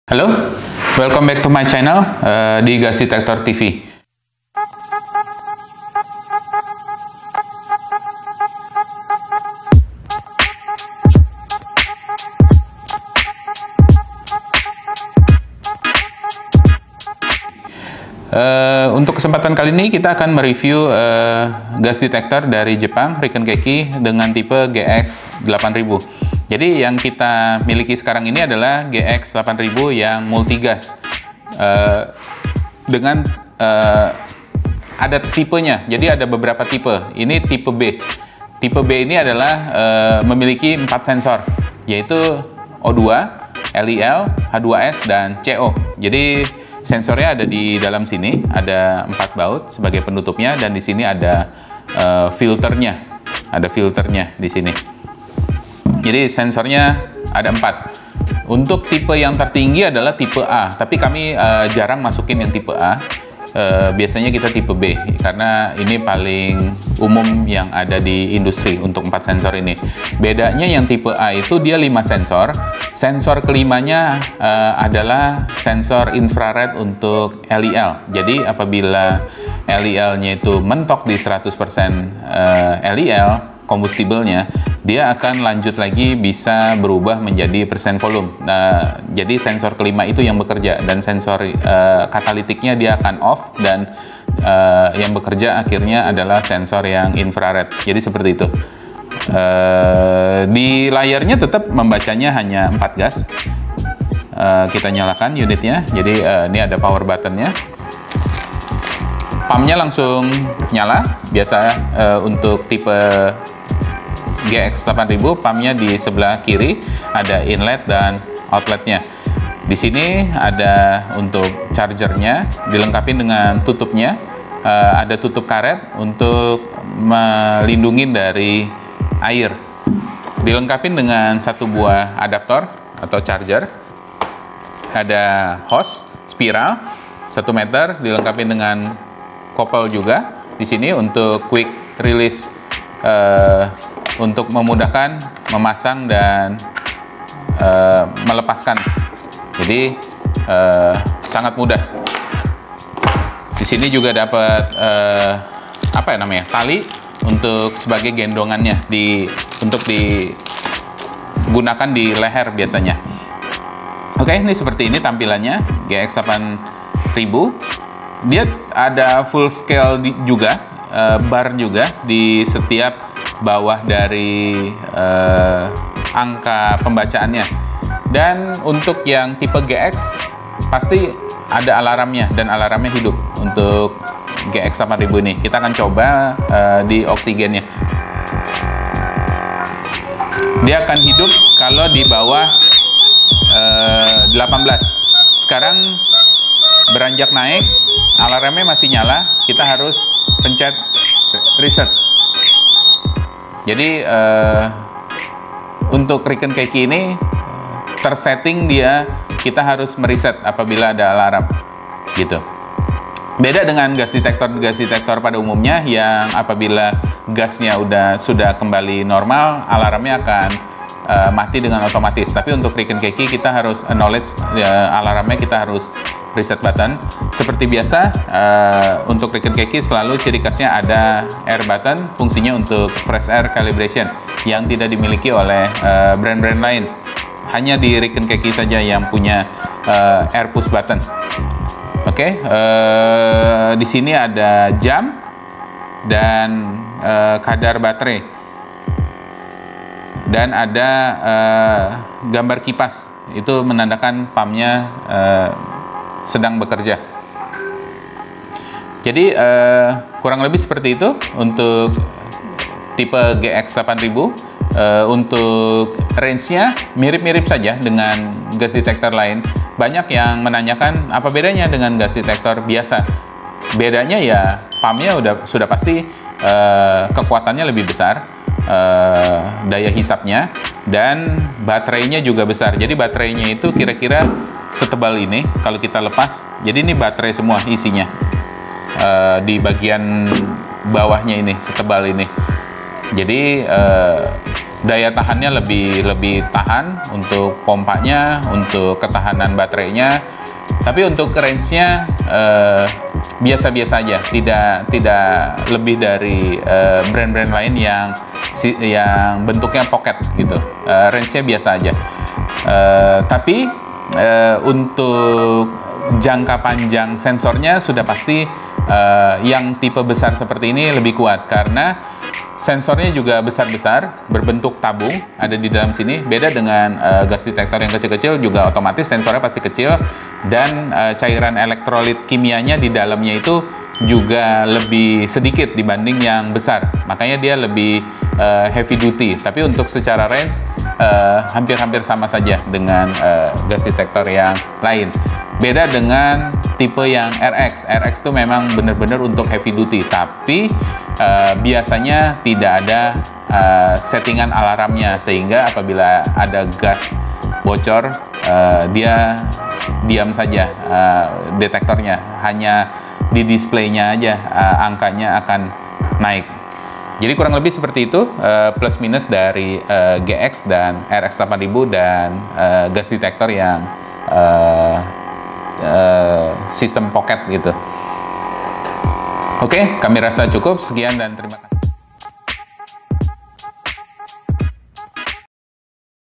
Halo, welcome back to my channel di Gas Detector TV. Untuk kesempatan kali ini kita akan mereview gas detector dari Jepang, Riken Keki dengan tipe GX8000. Jadi yang kita miliki sekarang ini adalah GX8000 yang multigas dengan ada tipenya. Jadi ada beberapa tipe. Ini tipe B. Tipe B ini adalah memiliki 4 sensor, yaitu O2, LEL, H2S, dan CO. Jadi sensornya ada di dalam sini, ada 4 baut sebagai penutupnya, dan di sini ada filternya. Ada filternya di sini. Jadi sensornya ada 4. Untuk tipe yang tertinggi adalah tipe A, tapi kami jarang masukin yang tipe A. Biasanya kita tipe B, karena ini paling umum yang ada di industri untuk 4 sensor ini. Bedanya yang tipe A itu dia 5 sensor. Sensor kelimanya adalah sensor infrared untuk LEL. Jadi apabila LEL-nya itu mentok di 100% LEL, kombustibelnya, dia akan lanjut lagi bisa berubah menjadi persen volume. Jadi sensor kelima itu yang bekerja, dan sensor katalitiknya dia akan off, dan yang bekerja akhirnya adalah sensor yang infrared. Jadi seperti itu. Di layarnya tetap membacanya hanya 4 gas. Kita nyalakan unitnya. Jadi ini ada power buttonnya. Pumpnya langsung nyala. Biasa untuk tipe GX8000, pumpnya di sebelah kiri ada inlet dan outletnya. Di sini ada untuk chargernya, dilengkapi dengan tutupnya. Ada tutup karet untuk melindungi dari air. Dilengkapi dengan satu buah adaptor atau charger. Ada hose spiral 1 meter, dilengkapi dengan kopel juga di sini untuk quick release, untuk memudahkan memasang dan melepaskan. Jadi sangat mudah. Di sini juga dapat apa ya namanya, tali untuk sebagai gendongannya, untuk digunakan di leher biasanya. Oke, ini seperti ini tampilannya GX8000. Dia ada full scale juga, bar juga di setiap bawah dari angka pembacaannya. Dan untuk yang tipe GX pasti ada alarmnya, dan alarmnya hidup untuk GX8000 ini. Kita akan coba di oksigennya. Dia akan hidup kalau di bawah 18. Sekarang beranjak naik, alarmnya masih nyala, kita harus pencet reset. Jadi untuk Riken Keki ini tersetting dia, kita harus mereset apabila ada alarm gitu. Beda dengan gas detektor pada umumnya yang apabila gasnya sudah kembali normal, alarmnya akan mati dengan otomatis. Tapi untuk Riken Keki kita harus acknowledge alarmnya, kita harus reset button. Seperti biasa, untuk Riken Keki selalu ciri khasnya ada air button, fungsinya untuk fresh air calibration yang tidak dimiliki oleh brand-brand lain. Hanya di Riken Keki saja yang punya air push button. Oke, di sini ada jam dan kadar baterai, dan ada gambar kipas, itu menandakan pumpnya sedang bekerja. Jadi kurang lebih seperti itu untuk tipe GX8000. Untuk range-nya mirip-mirip saja dengan gas detektor lain. Banyak yang menanyakan apa bedanya dengan gas detektor biasa. Bedanya ya pumpnya sudah pasti kekuatannya lebih besar, daya hisapnya, dan baterainya juga besar. Jadi baterainya itu kira-kira setebal ini kalau kita lepas. Jadi ini baterai semua isinya, di bagian bawahnya ini setebal ini. Jadi daya tahannya lebih tahan untuk pompanya, untuk ketahanan baterainya. Tapi untuk range-nya biasa-biasa aja, tidak lebih dari brand-brand lain yang bentuknya pocket gitu. Range-nya biasa aja. Tapi untuk jangka panjang sensornya sudah pasti yang tipe besar seperti ini lebih kuat, karena sensornya juga besar-besar, berbentuk tabung, ada di dalam sini. Beda dengan gas detektor yang kecil-kecil, juga otomatis sensornya pasti kecil, dan cairan elektrolit kimianya di dalamnya itu juga lebih sedikit dibanding yang besar. Makanya dia lebih heavy duty. Tapi untuk secara range hampir-hampir sama saja dengan gas detektor yang lain. Beda dengan tipe yang RX. RX itu memang benar-benar untuk heavy duty, tapi biasanya tidak ada settingan alarmnya, sehingga apabila ada gas bocor, dia diam saja, detektornya hanya di displaynya aja angkanya akan naik. Jadi kurang lebih seperti itu plus minus dari GX dan RX 8000 dan gas detektor yang sistem pocket gitu. Oke, kami rasa cukup. Sekian dan terima kasih.